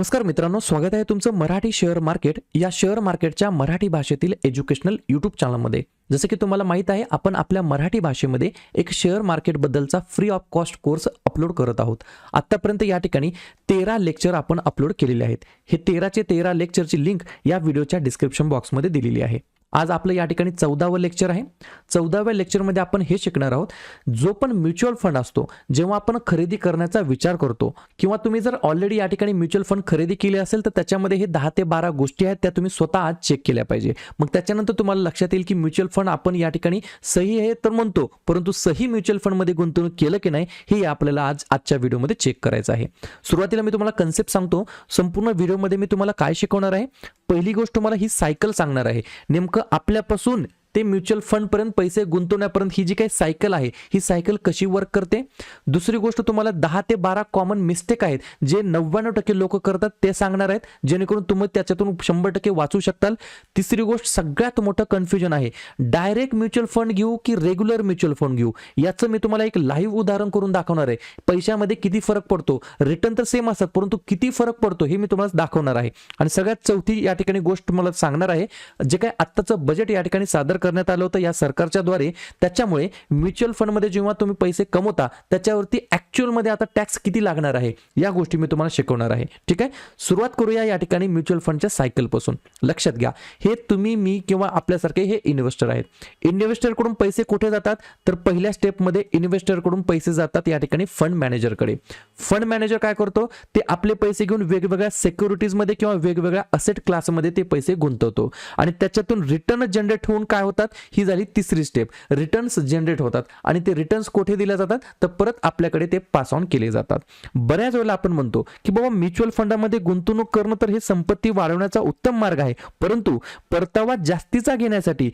नमस्कार मित्रांनो, स्वागत आहे तुमचं मराठी शेअर मार्केट या शेअर मार्केटच्या मराठी भाषेतील एज्युकेशनल यूट्यूब चॅनलमध्ये। जसं की तुम्हाला माहित आहे, आपण आपल्या मराठी भाषेमध्ये एक शेअर मार्केट बद्दलचा free of cost course upload करत आहोत। आतापर्यंत या ठिकाणी 13 लेक्चर आपण अपलोड केलेले आहेत। हे 13चे 13 लेक्चरची लिंक या व्हिडिओच्या डिस्क्रिप्शन बॉक्समध्ये दिलेली आहे। आज आपलं या ठिकाणी 14वं लेक्चर आहे। 14व्या लेक्चरमध्ये आपण हे शिकणार आहोत, जो पण म्युच्युअल फंड असतो, जेव्हा आपण खरेदी करण्याचा विचार करतो किंवा तुम्ही जर ऑलरेडी या ठिकाणी म्युच्युअल फंड खरेदी केले असेल तर त्याच्यामध्ये हे 10 ते 12 गोष्टी आहेत, त्या तुम्ही स्वतः आज चेक केल्या पाहिजे। मग त्याच्यानंतर तुम्हाला लक्षात येईल की म्युच्युअल फंड आपण या ठिकाणी सही आहे तर म्हणतो, परंतु सही म्युच्युअल फंड मध्ये गुंतवणूक केलं की नाही हे आपल्याला आजच्या व्हिडिओमध्ये चेक करायचं आहे। सुरुवातीला मी तुम्हाला कन्सेप्ट सांगतो, संपूर्ण व्हिडिओमध्ये मी तुम्हाला काय शिकवणार आहे। पहिली गोष्ट मला ही सायकल सांगणार आहे, नेमकं आपल्यापासून ते म्युच्युअल फंड पर्यंत पैसे गुंतवण्यापर्यंत ही जी काही सायकल आहे, ही सायकल कशी वर्क करते। दुसरी गोष्ट तुम्हाला 10 ते 12 कॉमन मिस्टेक आहेत जे 99% लोक करतात ते सांगणार आहेत, जेणेकरून तुम्ही त्याच्यातून 100% वाचू शकताल। तिसरी गोष्ट सगळ्यात मोठं कन्फ्युजन आहे, डायरेक्ट म्युच्युअल फंड घेऊ की रेग्युलर म्युच्युअल फंड घेऊ, याचं मी तुम्हाला एक लाईव्ह उदाहरण करून दाखवणार आहे। पैशामध्ये किती फरक पडतो, रिटर्न तर सेम असतात परंतु किती फरक पडतो हे मी तुम्हाला दाखवणार आहे। आणि सगळ्यात चौथी या ठिकाणी गोष्ट मला सांगणार आहे, जे काही आत्ताचं बजेट या ठिकाणी सादर करण्यात आलं होतं या सरकारच्या द्वारे, त्याच्यामुळे म्युच्युअल फंड मध्ये जेव्हा तुम्ही पैसे कमवता त्याच्यावरती ऍक्च्युअल मध्ये आता टॅक्स किती लागणार आहे या गोष्टी मी तुम्हाला शिकवणार आहे। ठीक आहे, सुरुवात करूया या ठिकाणी म्युच्युअल फंडच्या सायकल पासून। लक्षात घ्या, हे तुम्ही मी किंवा आपल्यासारखे हे इन्व्हेस्टर आहेत। इन्व्हेस्टर कडून पैसे कुठे जातात तर पहिल्या स्टेप मध्ये इन्व्हेस्टर कडून पैसे जातात या ठिकाणी फंड मॅनेजर कडे। फंड मॅनेजर काय करतो, ते आपले पैसे घेऊन वेगवेगळ्या सिक्युरिटीज मध्ये किंवा वेगवेगळ्या असेट क्लास मध्ये ते पैसे गुंतवतो आणि त्याच्यातून रिटर्न जनरेट होऊन काय होतात, ही झाली तिसरी स्टेप। रिटर्न्स जनरेट होतात आणि ते रिटर्न्स कुठे दिले जातात तर परत आपल्याकडे ते पास ऑन केले जातात। बऱ्याच वेळेला आपण म्हणतो की बाबा म्युच्युअल फंडामध्ये गुंतवणूक करणं तर हे संपत्ती वाढवण्याचा उत्तम मार्ग आहे, परंतु परतावा जास्तीचा घेण्यासाठी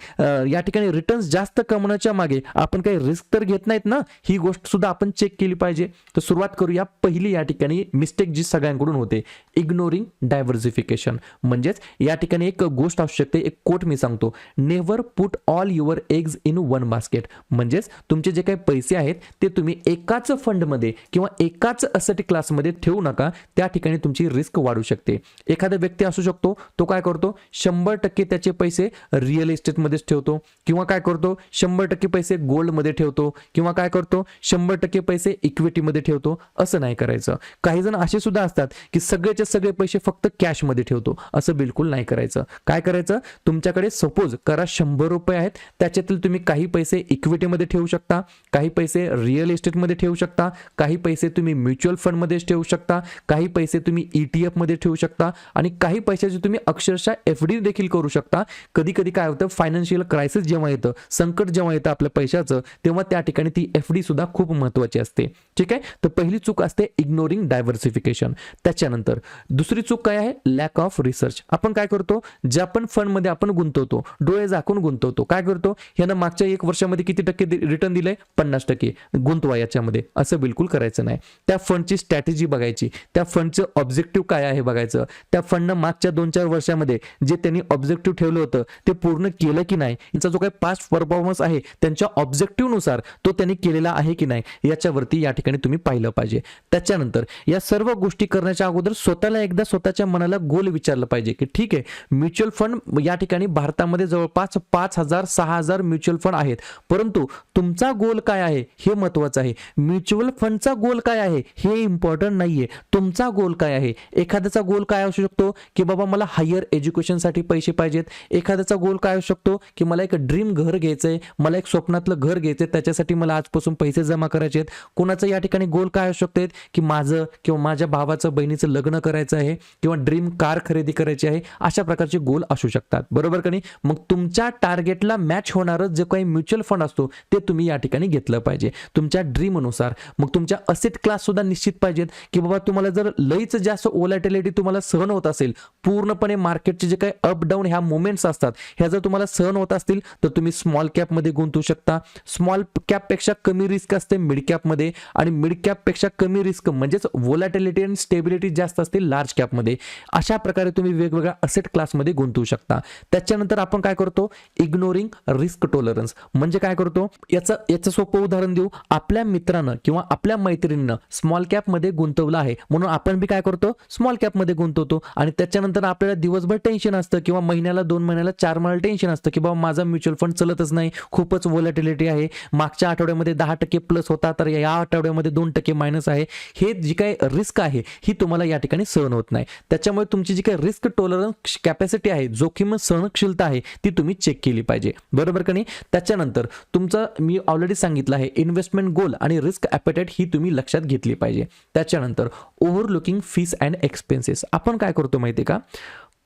या ठिकाणी रिटर्न्स जास्त कमवण्याच्या मागे आपण काही रिस्क तर घेत नाहीत ना, ही गोष्ट सुद्धा आपण चेक केली पाहिजे। तर सुरुवात करूया। पहिली या ठिकाणी मिस्टेक जी सगळ्यांकडून होते, इग्नोरिंग डायव्हर्सिफिकेशन। म्हणजेच या ठिकाणी एक गोष्ट असू शकते, एक कोट मी सांगतो, never put all your eggs in one basket. म्हणजेच तुमचे जे काही पैसे आहेत ते तुम्ही एकाच फंड मध्ये किंवा एकाच असेट क्लास मध्ये ठेवू नका, त्या ठिकाणी तुमची रिस्क वाढू शकते। एखादा व्यक्ती असू शकतो, तो काय करतो, 100% त्याचे पैसे रिअल एस्टेट मध्येच ठेवतो, किंवा काय करतो 100% पैसे गोल्ड मध्ये ठेवतो, किंवा काय करतो 100% पैसे इक्विटी मध्ये ठेवतो। असं नाही करायचं। काही जण असे सुद्धा असतात की सगळेचे सगळे पैसे फक्त कॅश मध्ये ठेवतो, असं बिलकुल नाही करायचं। काय करायचं, तुमच्याकडे सपोज करा 100 रुपये आहेत, त्याच्यातील तुम्ही काही पैसे इक्विटीमध्ये ठेवू शकता, काही पैसे रिअल एस्टेटमध्ये ठेवू शकता, काही पैसे तुम्ही म्युच्युअल फंडमध्ये ठेवू शकता, काही पैसे तुम्ही ETF मध्ये ठेवू शकता आणि काही पैशाचे तुम्ही अक्षरशः FD देखील करू शकता। कधी कधी काय होतं, फायनान्शियल क्रायसिस जेव्हा येतं, संकट जेव्हा येतं आपल्या पैशाचं, तेव्हा त्या ठिकाणी ती FD सुद्धा खूप महत्त्वाची असते। ठीक आहे, तर पहिली चूक असते इग्नोरिंग डायव्हर्सिफिकेशन। त्याच्यानंतर दुसरी चूक काय आहे, लॅक ऑफ रिसर्च। आपण काय करतो, ज्या पण फंड मध्ये आपण गुंतवतो, डोळे झाकून गुंतवतो। काय करतो, यानं मागच्या 1 वर्षामध्ये किती टक्के रिटर्न दिले, 50%, गुंतवा याच्यामध्ये, असं बिलकुल करायचं नाही। त्या फंडची स्ट्रॅटेजी बघायची, त्या फंडचं ऑब्जेक्टिव्ह काय आहे बघायचं, त्या फंडनं मागच्या 2-4 वर्षामध्ये जे त्यांनी ऑब्जेक्टिव्ह ठेवलं होतं ते पूर्ण केलं की नाही, यांचा जो काही पास्ट परफॉर्मन्स आहे त्यांच्या ऑब्जेक्टिव्ह नुसार तो त्यांनी केलेला आहे की नाही, याच्यावरती या ठिकाणी तुम्ही पाहिलं पाहिजे। त्याच्यानंतर या सर्व गोष्टी करण्याच्या अगोदर स्वतःला एकदा स्वतःच्या मनाला गोल विचारलं पाहिजे की ठीक आहे, म्युच्युअल फंड या ठिकाणी भारतामध्ये जवळपास 5,000-6,000 म्युच्युअल फंड आहेत, परंतु तुमचा गोल काय आहे हे महत्त्वाचं आहे। म्युच्युअल फंडचा गोल काय आहे हे इम्पॉर्टंट नाहीये, तुमचा गोल काय आहे। एखाद्याचा गोल काय असू शकतो की बाबा मला हायर एज्युकेशनसाठी पैसे पाहिजेत, एखाद्याचा गोल काय असू शकतो की मला एक ड्रीम घर घ्यायचंय, मला एक स्वप्नातलं घर घ्यायचंय, त्याच्यासाठी मला आजपासून पैसे जमा करायचे आहेत। कोणाचं या ठिकाणी गोल काय असू शकते की माझं किंवा माझ्या भावाचं बहिणीचं लग्न करायचं आहे, किंवा ड्रीम कार खरेदी करायची आहे, अशा प्रकारचे गोल असू शकतात, बरोबर का नाही। मग तुमच्या टार्गेटला मॅच होणारं जे काही म्युच्युअल फंड असतो ते तुम्ही या ठिकाणी घेतलं पाहिजे तुमच्या ड्रीम अनुसार। मग तुमच्या असेट क्लास सुद्धा निश्चित पाहिजेत की बाबा तुम्हाला जर लईच जास्त व्होलॅटिलिटी तुम्हाला सहन होत असेल, पूर्णपणे मार्केटचे जे काही अप डाऊन ह्या मोमेंट्स असतात ह्या जर तुम्हाला सहन होत असतील तर तुम्ही स्मॉल कॅप मध्ये गुंतवू शकता। स्मॉल कॅप पेक्षा कमी रिस्क असते मिड कॅप मध्ये, आणि मिड कॅप पेक्षा कमी रिस्क म्हणजेच व्होलॅटिलिटी आणि स्टेबिलिटी जास्त असते लार्ज कॅप मध्ये। अशा प्रकारे तुम्ही वेगवेगळ्या असेट क्लास मध्ये गुंतवू शकता। त्याच्यानंतर आपण काय करतो, इग्नोरिंग रिस्क टॉलरन्स म्हणजे काय करतो, याचं सोपं उदाहरण देऊ. आपल्या मित्रानं किंवा आपल्या मैत्रिणीनं स्मॉल कॅप मध्ये गुंतवलं आहे, म्हणून आपण बी काय करतो, स्मॉल कॅप मध्ये गुंतवतो. आणि त्याच्यानंतर आपल्याला दिवसभर टेन्शन असतं किंवा महिन्याला 2 महिन्याला 4 महिन्याला टेन्शन असतं की बाबा माझा म्युच्युअल फंड चलतच नाही, खूपच व्होलॅटिलिटी आहे, मागच्या आठवड्यामध्ये 10% प्लस होता तर या आठवड्यामध्ये 2% मायनस आहे. हे जी काही रिस्क आहे ही तुम्हाला या ठिकाणी सहन होत नाही. त्याच्यामुळे तुमची जी काही रिस्क टॉलरन्स कॅपॅसिटी आहे, जोखीम सहनशीलता आहे, ती तुम्ही चेक केली पाहिजे, बरोबर का नाही. त्याच्यानंतर तुमचं मी ऑलरेडी सांगितलं आहे इन्व्हेस्टमेंट गोल आणि रिस्क ॲपेटाईट ही तुम्ही लक्षात घेतली पाहिजे. त्याच्यानंतर ओव्हरलुकिंग फीस अँड एक्सपेन्सेस. आपण काय करतो माहिती आहे का,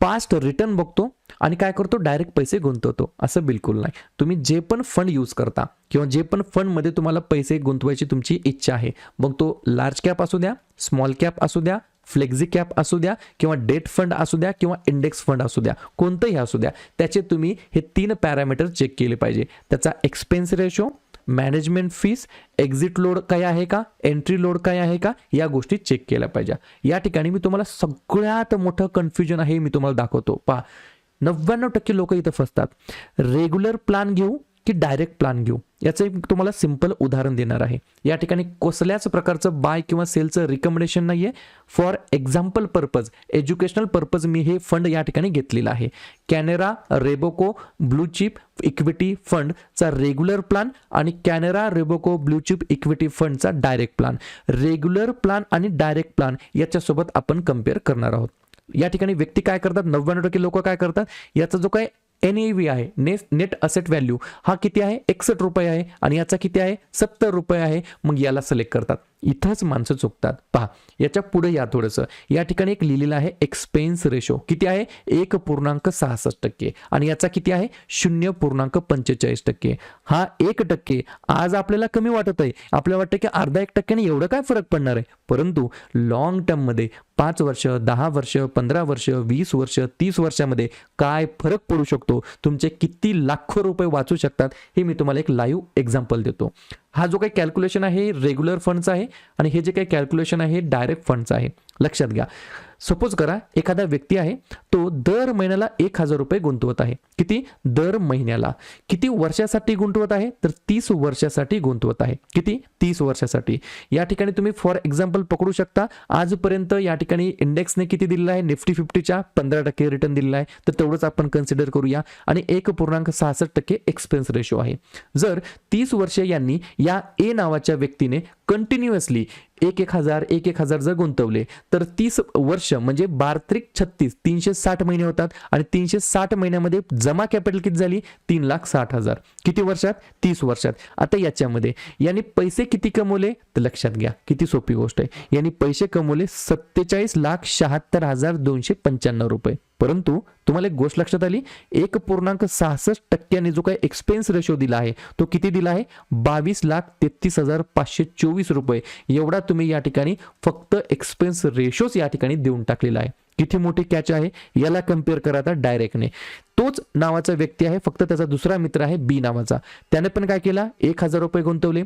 पास्ट रिटर्न बघतो आणि काय करतो, डायरेक्ट पैसे गुंतवतो. असं बिलकुल नाही. तुम्ही जे पण फंड यूज करता किंवा जे पण फंडमध्ये तुम्हाला पैसे गुंतवायची तुमची इच्छा आहे, मग तो लार्ज कॅप असू द्या, स्मॉल कॅप असू द्या, फ्लेक्झी कॅप असू द्या किंवा डेट फंड असू द्या किंवा इंडेक्स फंड असू द्या, कोणतंही असू द्या, त्याचे तुम्ही हे 3 पॅरामीटर चेक केले पाहिजे. त्याचा expense ratio, management fees, exit load काय आहे का, एंट्री लोड काय आहे का, या गोष्टी चेक केल्या पाहिजे. या ठिकाणी मी तुम्हाला सगळ्यात मोठं कन्फ्युजन आहे मी तुम्हाला दाखवतो. पहा, 99% लोक इथं फसतात. रेग्युलर प्लॅन घेऊ की डायरेक्ट प्लॅन घेऊ, याचं एक तुम्हाला सिंपल उदाहरण देणार आहे. या ठिकाणी कसल्याच प्रकारचं बाय किंवा सेलचं रिकमेंडेशन नाहीये. For example purpose, educational purpose मी हे फंड या ठिकाणी घेतलेला आहे. Canara Robeco blue chip equity फंडचा रेग्युलर प्लॅन आणि Canara Robeco blue chip equity फंडचा डायरेक्ट प्लॅन. रेग्युलर प्लॅन आणि डायरेक्ट प्लॅन याच्यासोबत आपण कम्पेअर करणार आहोत. या ठिकाणी व्यक्ती काय करतात, 99% लोक काय करतात, याचा जो काय NAV आहे, नेट असेट व्हॅल्यू, हा किती आहे, 61 रुपये आहे आणि याचा किती आहे, 70 रुपये आहे. मग याला सिलेक्ट करतात. इथंच माणसं चुकतात. पहा, याच्या पुढे या थोडंसं, या ठिकाणी एक लिहिलेलं आहे एक्सपेन्स रेशो किती आहे, 1.66% आणि याचा किती आहे, 0.45%. हा 1% आज आपल्याला कमी वाटत आहे, आपल्याला वाटतं की अर्धा 1% एवढं काय फरक पडणार आहे, परंतु लॉंग टर्म मध्ये 5 वर्ष, 10 वर्ष, 15 वर्ष, 20 वर्ष, 30 वर्षामध्ये काय फरक पडू शकतो, तुमचे किती लाखो रुपये वाचू शकतात, हे मी तुम्हाला एक लाईव्ह एक्झाम्पल देतो. हा जो काही कॅल्क्युलेशन आहे रेग्युलर फंडचा आहे आणि हे जे काही कॅल्क्युलेशन आहे डायरेक्ट फंडचा आहे. लक्षात घ्या. सपोज करा एखादा व्यक्ती आहे, तो दर महिन्याला 1000 रुपये गुंतवत आहे. किती, दर महिन्याला. किती वर्षासाठी गुंतवत आहे, तर 30 वर्षासाठी गुंतवत आहे. किती, 30 वर्षासाठी. या ठिकाणी तुम्ही फॉर एक्झाम्पल पकडू शकता, आजपर्यंत या ठिकाणी इंडेक्सने किती दिलेला आहे, निफ्टी 50च्या 15% रिटर्न दिलेला आहे, तर तेवढंच आपण कन्सिडर करूया. आणि 1.66% एक्सपेन्स रेशो आहे. जर 30 वर्ष यांनी या ए नावाच्या व्यक्तीने कंटिन्युअसली 1,000 जर गुंतवले तर 30 वर्ष म्हणजे 12×36 360 महिने होतात आणि 360 महिन्यामध्ये जमा कॅपिटल किती झाली, 3,60,000. किती वर्षात, 30 वर्षात. आता याच्यामध्ये यांनी पैसे किती कमवले, तर लक्षात घ्या किती सोपी गोष्ट आहे. यांनी पैसे कमवले 47,76,295 रुपये. परंतु तुम्हाला एक गोष्ट लक्षात आली, 1.66% जो काही एक्सपेन्स रेशो दिला आहे तो किती दिला आहे, 22,33,524 रुपये. एवढा तुम्ही या ठिकाणी फक्त एक्सपेन्स रेशोच या ठिकाणी देऊन टाकलेला आहे. किती मोठी कॅच आहे, याला कम्पेअर करा आता डायरेक्टने. तोच नावाचा व्यक्ती आहे, फक्त त्याचा दुसरा मित्र आहे बी नावाचा. त्याने पण काय केला, 1,000 रुपये गुंतवले,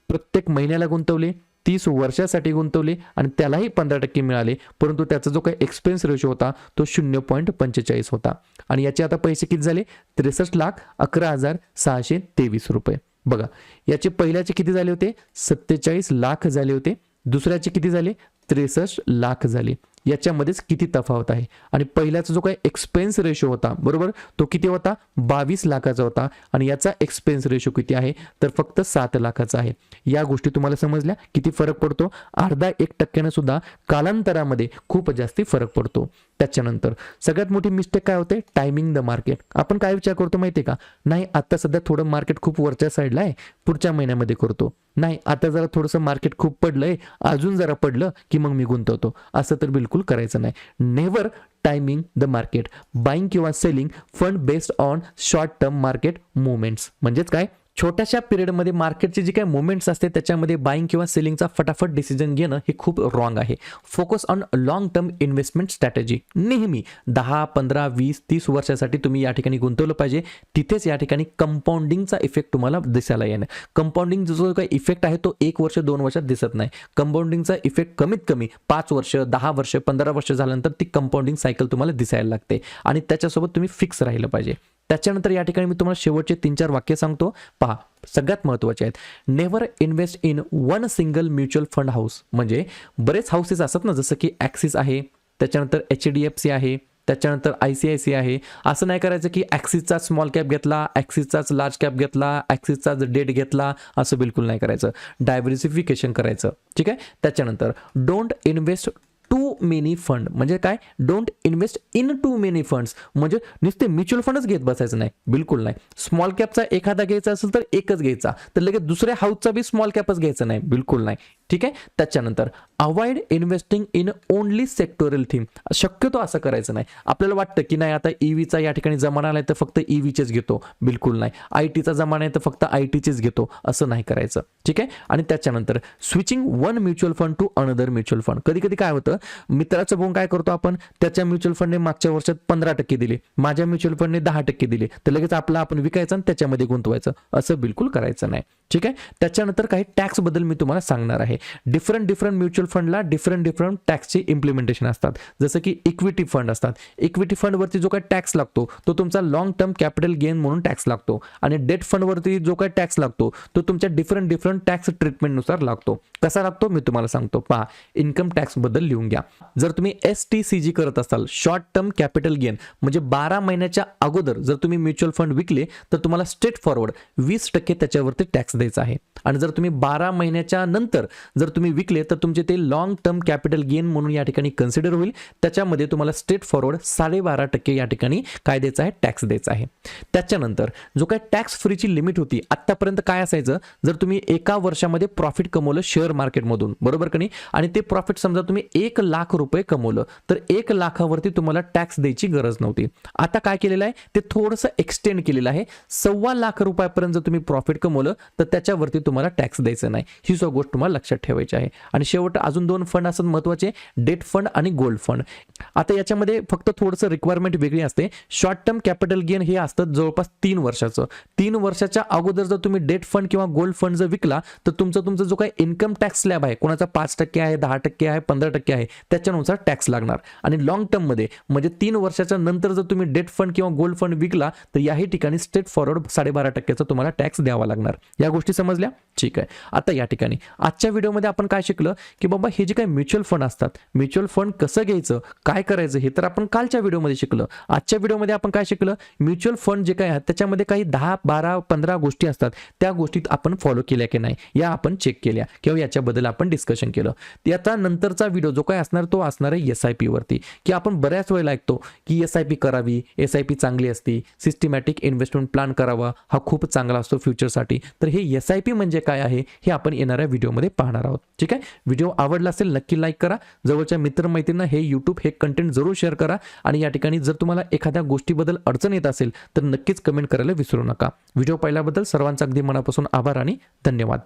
प्रत्येक महिन्याला गुंतवले, 30 वर्षासाठी गुंतवले आणि त्यालाही 15% मिळाले. परंतु त्याचा जो काही एक्सपेन्स रेशो होता तो 0.45 होता. आणि याचे आता पैसे किती झाले, 63,11,623 रुपये. बघा, याचे पहिल्याचे किती झाले होते, 47 लाख झाले होते. दुसऱ्याचे किती झाले, 63 लाख झाले. याच्यामध्येच किती तफावत आहे. आणि पहिल्याचा जो काही एक्सपेन्स रेशो होता, बरोबर, तो किती होता, 22 लाखाचा होता आणि याचा एक्सपेन्स रेशो किती आहे, तर फक्त 7 लाखाचा आहे. या गोष्टी तुम्हाला समजल्या, किती फरक पडतो. अर्धा 1% सुद्धा कालांतरामध्ये खूप जास्ती फरक पडतो. त्याच्यानंतर सगळ्यात मोठी मिस्टेक काय होते, टायमिंग द मार्केट. आपण काय विचार करतो माहितीये का, नाही आता सध्या थोडं मार्केट खूप वरच्या साईडला आहे, पुढच्या महिन्यामध्ये करतो. नाही, आता जरा थोडंसं मार्केट खूप पडलंय, अजून जरा पडलं की मग मी गुंतवतो. असं तर बिलकुल करायचं नाही. Never timing the market. Buying किंवा selling fund based on short term market movements. म्हणजेच काय, छोट्याशा पिरियडमध्ये मार्केटचे जे काही मुवमेंट्स असते त्याच्यामध्ये बाईंग किंवा सेलिंगचा फटाफट डिसिजन घेणं हे खूप रॉंग आहे. Focus on long term investment strategy. नेहमी 10, 15, 20, 30 वर्षासाठी तुम्ही या ठिकाणी गुंतवलं पाहिजे. तिथेच या ठिकाणी कंपाऊंडिंगचा इफेक्ट तुम्हाला दिसायला येणार. कंपाऊंडिंग जो काही इफेक्ट आहे तो 1 वर्ष 2 वर्षात दिसत नाही. कंपाऊंडिंगचा इफेक्ट कमीत कमी 5 वर्ष, 10 वर्ष, 15 वर्ष झाल्यानंतर ती कंपाऊंडिंग सायकल तुम्हाला दिसायला लागते आणि त्याच्यासोबत तुम्ही फिक्स राहिलं पाहिजे. त्याच्यानंतर या ठिकाणी मी तुम्हाला शेवटचे 3-4 वाक्य सांगतो, पहा सगळ्यात महत्त्वाचे आहेत. Never invest in one single mutual fund house. म्हणजे बरेच हाऊसेस असतात ना, जसं की ॲक्सिस आहे, त्याच्यानंतर HDFC आहे, त्याच्यानंतर ICICI आहे. असं नाही करायचं की ॲक्सिसचा स्मॉल कॅप घेतला, ॲक्सिसचाच लार्ज कॅप घेतला, ॲक्सिसचाच डेट घेतला, असं बिलकुल नाही करायचं. डायव्हर्सिफिकेशन करायचं. ठीक आहे. त्याच्यानंतर don't invest too many fund. म्हणजे काय, don't invest in too many funds. म्हणजे नुसते म्युच्युअल फंडच घेत बसायचं नाही, बिलकुल नाही. स्मॉल कॅपचा एखादा घ्यायचा असेल तर एकच घ्यायचा, तर लगेच दुसऱ्या हाऊसचा बी स्मॉल कॅपच घ्यायचा नाही, बिलकुल नाही. ठीक आहे. त्याच्यानंतर avoid investing in only sectoral theme. शक्यतो असं करायचं नाही. आपल्याला वाटतं की नाही आता EVचा या ठिकाणी जमाना आलाय तर फक्त EVचेच घेतो, बिलकुल नाही. ITचा जमाना आहे तर फक्त ITचेच घेतो, असं नाही करायचं. ठीक आहे. आणि त्याच्यानंतर switching one mutual fund to another mutual fund. कधी कधी काय होतं, मित्राचं बघून काय करतो आपण, त्याच्या म्युच्युअल फंडने मागच्या वर्षात 15% दिले, माझ्या म्युच्युअल फंडने 10% दिले, तर लगेच आपला आपण विकायचं आणि त्याच्यामध्ये गुंतवायचं, असं बिलकुल करायचं नाही. ठीक आहे. त्याच्यानंतर काही टॅक्स बद्दल मी तुम्हाला सांगणार आहे. डिफरंट म्युच्युअल फंडला डिफरंट टॅक्सचे इम्प्लिमेंटेशन असतात. जसं की इक्विटी फंड असतात. इक्विटी फंडवरती जो काही टॅक्स लागतो तो तुमचा लॉंग टर्म कॅपिटल गेन म्हणून टॅक्स लागतो. आणि डेट फंडवरती जो काही टॅक्स लागतो तो तुमच्या डिफरंट टॅक्स ट्रीटमेंटनुसार लागतो. कसा लागतो मी तुम्हाला सांगतो, पहा. इन्कम टॅक्स बद्दल लिहून घ्या. जर तुम्ही STCG करत असाल, शॉर्ट टर्म कॅपिटल गेन, म्हणजे 12 महिन्याच्या अगोदर जर तुम्ही म्युच्युअल फंड विकले तर तुम्हाला स्ट्रेट फॉरवर्ड 20% त्याच्यावरती टॅक्स द्यायचा आहे. आणि जर तुम्ही 12 महिन्याच्या नंतर जर तुम्ही विकले तर तुमचे ते लॉंग टर्म कॅपिटल गेन म्हणून या ठिकाणी कन्सिडर होईल. त्याच्यामध्ये तुम्हाला स्ट्रेट फॉरवर्ड 12.5% या ठिकाणी काय द्यायचं आहे, टॅक्स द्यायचा आहे. त्याच्यानंतर जो काही टॅक्स फ्रीची लिमिट होती आतापर्यंत काय असायचं, जर तुम्ही एका वर्षामध्ये प्रॉफिट कमवलं शेअर मार्केटमधून, बरोबर का नाही, आणि ते प्रॉफिट समजा तुम्ही 1 लाख रुपये कमवलं तर 1 लाखावरती तुम्हाला टॅक्स द्यायची गरज नव्हती. आता काय केलेलं आहे, ते थोडंसं एक्सटेंड केलेलं आहे. 1.25 लाख रुपयापर्यंत जर तुम्ही प्रॉफिट कमवलं तर त्याच्यावरती तुम्हाला टॅक्स द्यायचा नाही. ही सगळी गोष्ट तुम्हाला लक्षात ठेवायची आहे. आणि शेवट अजून 2 फंड असतात महत्त्वाचे, डेट फंड आणि गोल्ड फंड. आता याच्यामध्ये फक्त थोडंसं रिक्वायरमेंट वेगळी असते. शॉर्ट टर्म कॅपिटल गेन हे असतं जवळपास 3 वर्षाचं. 3 वर्षाच्या अगोदर जर तुम्ही डेट फंड किंवा गोल्ड फंड जर विकला तर तुमचा जो काही इन्कम टॅक्स स्लॅब आहे, कोणाचा 5% आहे, 10% आहे, 15% आहे, त्याच्यानुसार टॅक्स लागणार. आणि लॉंग टर्म मध्ये म्हणजे 3 वर्षाच्या नंतर जर तुम्ही डेट फंड किंवा गोल्ड फंड विकला तर याही ठिकाणी स्ट्रेट फॉरवर्ड 12.5% तुम्हाला टॅक्स द्यावा लागणार. या गोष्टी समजल्या? ठीक आहे. आता या ठिकाणी आजच्या व्हिडिओमध्ये आपण काय शिकलं की बाबा हे जे काही म्युच्युअल फंड असतात, म्युच्युअल फंड कसं घ्यायचं, काय करायचं, हे तर आपण कालच्या व्हिडिओमध्ये शिकलं. आजच्या व्हिडिओमध्ये आपण काय शिकलं, म्युच्युअल फंड जे काय आहे त्याच्यामध्ये काही 10, 12, 15 गोष्टी असतात, त्या गोष्टीत आपण फॉलो केल्या की नाही या आपण चेक केल्या किंवा याच्याबद्दल आपण डिस्कशन केलं. त्याचा नंतरचा व्हिडिओ जो काय असणार तो असणार आहे SIP वरती, की आपण बऱ्याच वेळेला ऐकतो की SIP करावी, SIP चांगली असते, सिस्टमॅटिक इन्व्हेस्टमेंट प्लॅन करावा, हा खूप चांगला असतो फ्युचरसाठी. तर हे SIP म्हणजे काय आहे हे आपण येणाऱ्या व्हिडिओमध्ये पाहणार आहोत. ठीक आहे. व्हिडिओ आवडला असेल नक्की लाईक करा, जवळच्या मित्रमैत्रिणींना हे YouTube हे कंटेंट जरूर शेअर करा. आणि या ठिकाणी जर तुम्हाला एखाद्या गोष्टीबद्दल अडचण येत असेल तर नक्कीच कमेंट करायला विसरू नका. व्हिडिओ पाहिल्याबद्दल सर्वांचा अगदी मनापासून आभार आणि धन्यवाद.